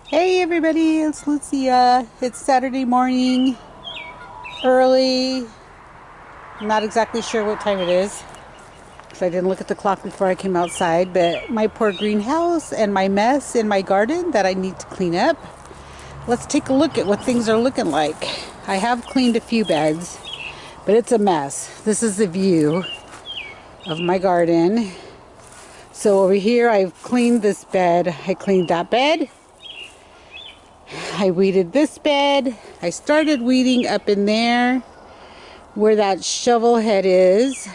Hey everybody, it's Lucia. It's Saturday morning, early. I'm not exactly sure what time it is because I didn't look at the clock before I came outside, but my poor greenhouse and my mess in my garden that I need to clean up. Let's take a look at what things are looking like. I have cleaned a few beds, but it's a mess. This is the view of my garden. So over here I've cleaned this bed. I cleaned that bed. I weeded this bed. I started weeding up in there where that shovel head is.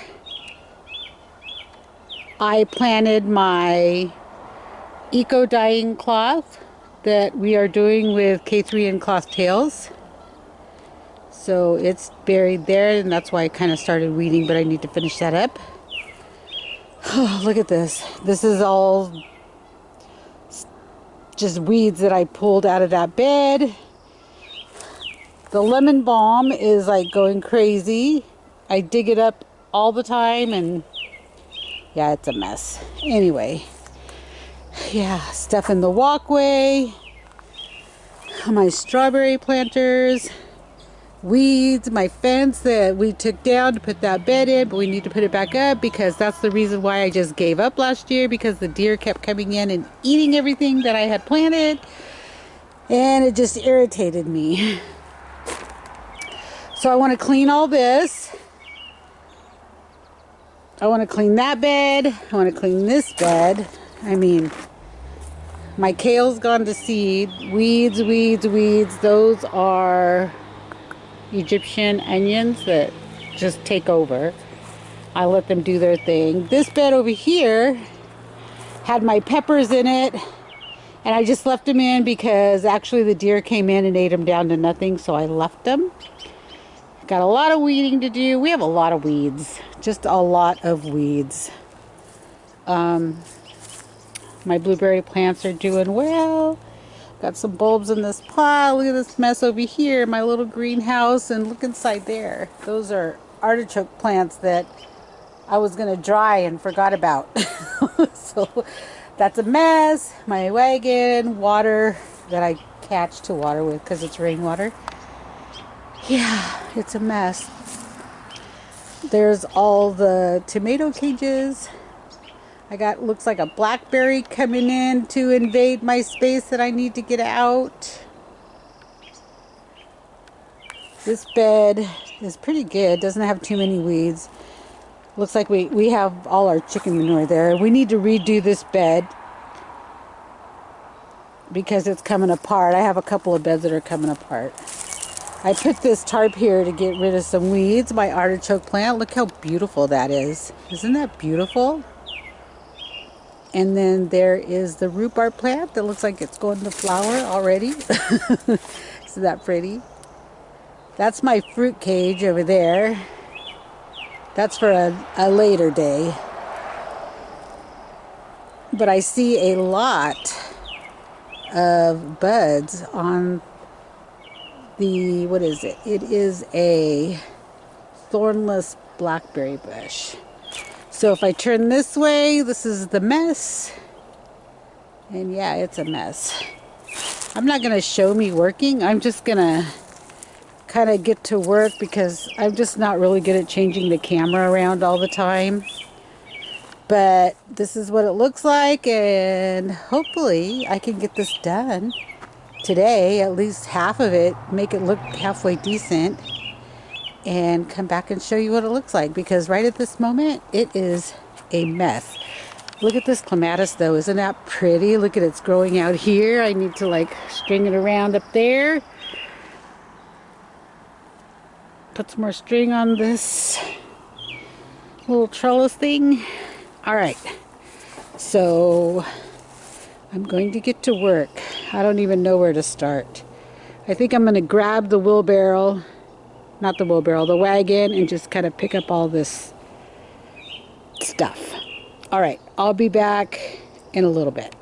I planted my eco dyeing cloth that we are doing with K3 and cloth tails. So it's buried there, and that's why I kind of started weeding, but I need to finish that up. Oh, look at this. This is all just weeds that I pulled out of that bed. The lemon balm is like going crazy. I dig it up all the time, and yeah, it's a mess. Anyway, yeah, stuff in the walkway, my strawberry planters, weeds, my fence that we took down to put that bed in, but we need to put it back up because that's the reason why I just gave up last year, because the deer kept coming in and eating everything that I had planted, and it just irritated me. So I want to clean all this. I want to clean that bed. I want to clean this bed. I mean, my kale's gone to seed. Weeds, weeds, weeds. Those are Egyptian onions that just take over. I let them do their thing. This bed over here had my peppers in it, and I just left them in because actually the deer came in and ate them down to nothing, so I left them. Got a lot of weeding to do. We have a lot of weeds. Just a lot of weeds. My blueberry plants are doing well. Got some bulbs in this pile. Look at this mess over here. My little greenhouse. And look inside there. Those are artichoke plants that I was going to dry and forgot about. So that's a mess. My wagon. Water that I catch to water with because it's rainwater. Yeah, it's a mess. There's all the tomato cages. I got, looks like a blackberry coming in to invade my space that I need to get out. This bed is pretty good. Doesn't have too many weeds. Looks like we have all our chicken manure there. We need to redo this bed because it's coming apart. I have a couple of beds that are coming apart. I put this tarp here to get rid of some weeds. My artichoke plant, look how beautiful that is. Isn't that beautiful? And then there is the rhubarb plant that looks like it's going to flower already. Isn't that pretty? That's my fruit cage over there. That's for a later day. But I see a lot of buds on the, what is it? It is a thornless blackberry bush. So if I turn this way, this is the mess. And yeah, it's a mess. I'm not going to show me working. I'm just going to kind of get to work because I'm just not really good at changing the camera around all the time. But this is what it looks like, and hopefully I can get this done today, at least half of it, make it look halfway decent, and come back and show you what it looks like, because right at this moment it is a mess. Look at this clematis though. Isn't that pretty? Look at it's growing out here. I need to like string it around up there, put some more string on this little trellis thing. All right, so I'm going to get to work. I don't even know where to start. I think I'm going to grab the wheelbarrow, not the wheelbarrow, the wagon, and just kind of pick up all this stuff. All right, I'll be back in a little bit.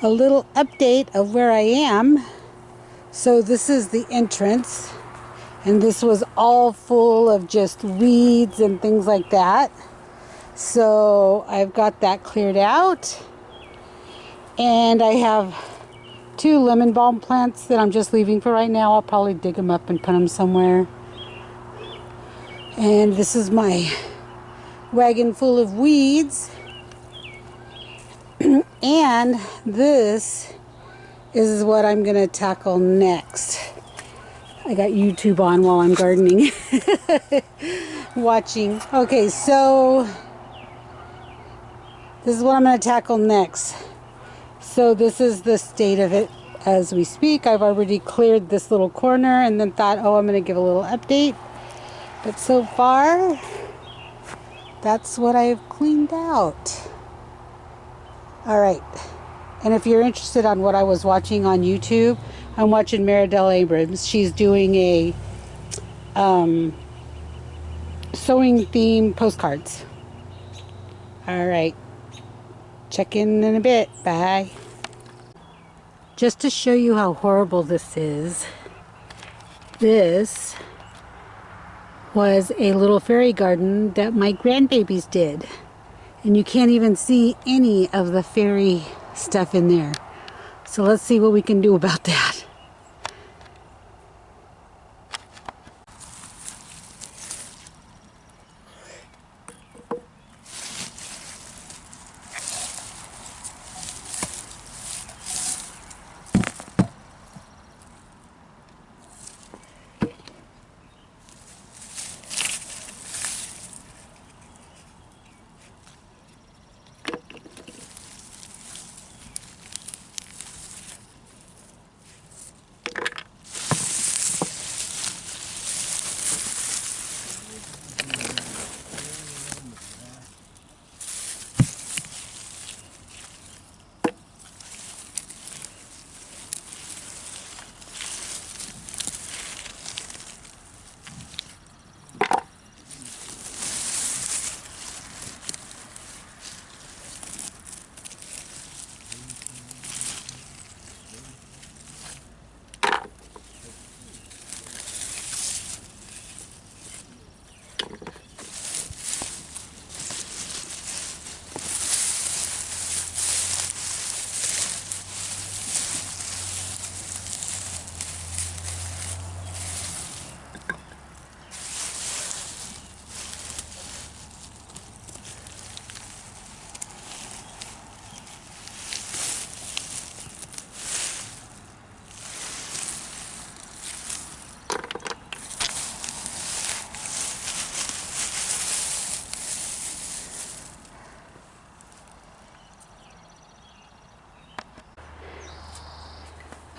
A little update of where I am. So this is the entrance, and this was all full of just weeds and things like that. So I've got that cleared out. And I have 2 lemon balm plants that I'm just leaving for right now. I'll probably dig them up and put them somewhere. And this is my wagon full of weeds. And this is what I'm going to tackle next. I got YouTube on while I'm gardening. Watching. Okay, so this is what I'm going to tackle next. So this is the state of it as we speak. I've already cleared this little corner and then thought, oh, I'm going to give a little update. But so far, that's what I've cleaned out. All right. And if you're interested on what I was watching on YouTube, I'm watching Maridel Abrams. She's doing a sewing theme postcards. All right. Check in a bit. Bye. Just to show you how horrible this is, this was a little fairy garden that my grandbabies did. And you can't even see any of the fairy stuff in there. So let's see what we can do about that.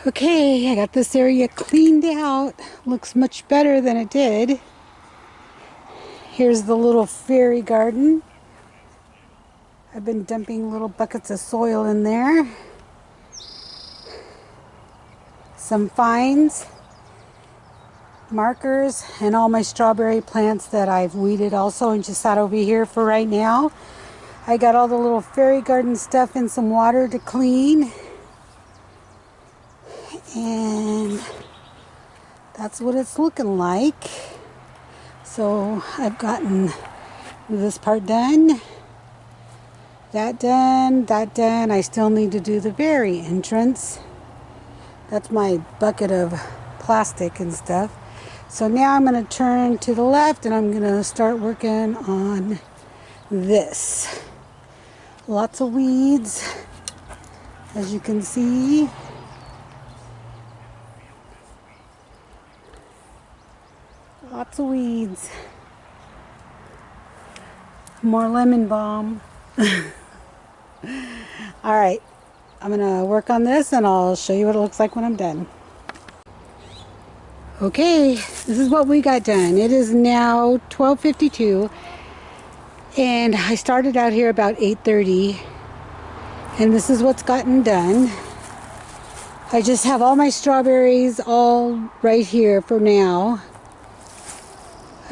Okay, I got this area cleaned out. Looks much better than it did. Here's the little fairy garden. I've been dumping little buckets of soil in there. Some fines, markers, and all my strawberry plants that I've weeded also and just sat over here for right now. I got all the little fairy garden stuff in some water to clean. And that's what it's looking like. So I've gotten this part done, that done, that done. I still need to do the very entrance. That's my bucket of plastic and stuff. So now I'm going to turn to the left and I'm going to start working on this. Lots of weeds, as you can see. Lots of weeds. More lemon balm. Alright, I'm going to work on this and I'll show you what it looks like when I'm done. Okay, this is what we got done. It is now 12:52 and I started out here about 8:30 and this is what's gotten done. I just have all my strawberries all right here for now.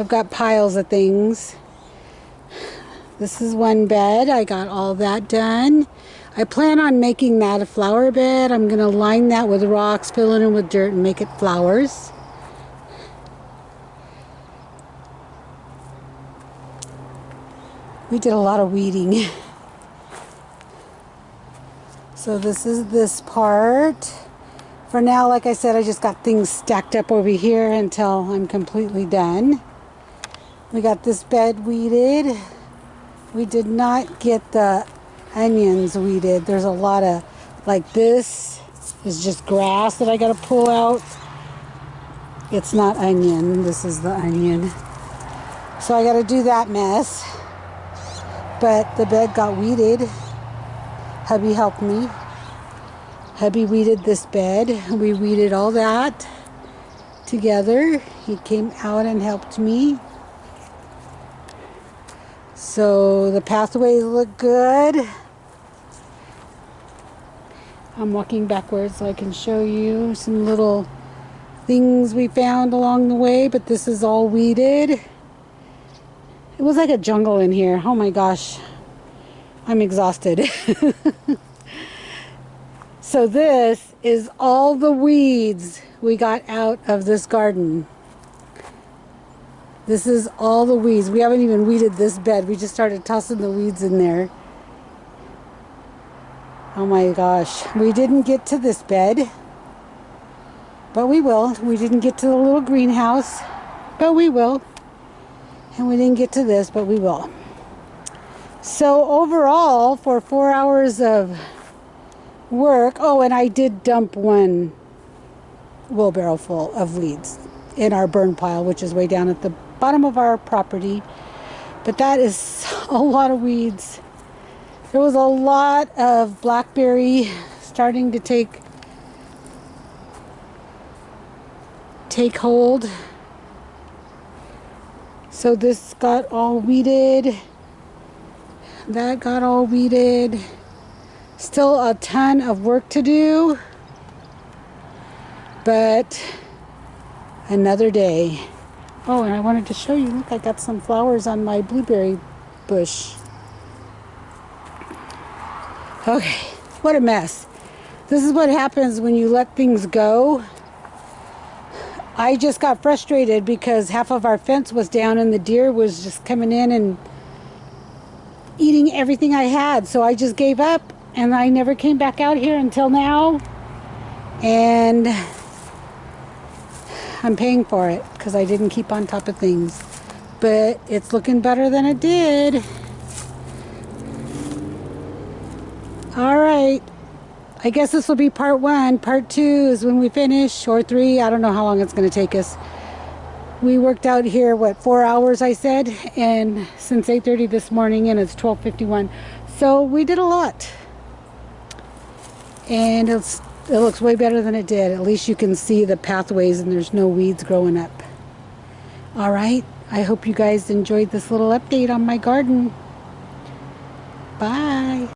I've got piles of things. This is one bed. I got all that done. I plan on making that a flower bed. I'm going to line that with rocks, fill it in with dirt, and make it flowers. We did a lot of weeding. So this is this part. For now, like I said, I just got things stacked up over here until I'm completely done. We got this bed weeded. We did not get the onions weeded. There's a lot of, like this is just grass that I got to pull out. It's not onion. This is the onion. So I got to do that mess. But the bed got weeded. Hubby helped me. Hubby weeded this bed. We weeded all that together. He came out and helped me. So the pathways look good. I'm walking backwards so I can show you some little things we found along the way, but this is all weeded. It was like a jungle in here. Oh my gosh. I'm exhausted. So this is all the weeds we got out of this garden. This is all the weeds. We haven't even weeded this bed. We just started tossing the weeds in there. Oh my gosh. We didn't get to this bed, but we will. We didn't get to the little greenhouse, but we will. And we didn't get to this, but we will. So overall, for 4 hours of work, oh, and I did dump one wheelbarrow full of weeds in our burn pile, which is way down at the bottom of our property. But that is a lot of weeds. There was a lot of blackberry starting to take hold. So this got all weeded. That got all weeded. Still a ton of work to do, but another day. Oh, and I wanted to show you, look, I got some flowers on my blueberry bush. Okay, what a mess. This is what happens when you let things go. I just got frustrated because half of our fence was down and the deer was just coming in and eating everything I had. So I just gave up and I never came back out here until now. And I'm paying for it because I didn't keep on top of things. But it's looking better than it did. All right. I guess this will be part 1. Part 2 is when we finish, or 3. I don't know how long it's going to take us. We worked out here, what, 4 hours, I said, and since 8:30 this morning, and it's 12:51. So we did a lot. And it looks way better than it did. At least you can see the pathways and there's no weeds growing up. All right. I hope you guys enjoyed this little update on my garden. Bye.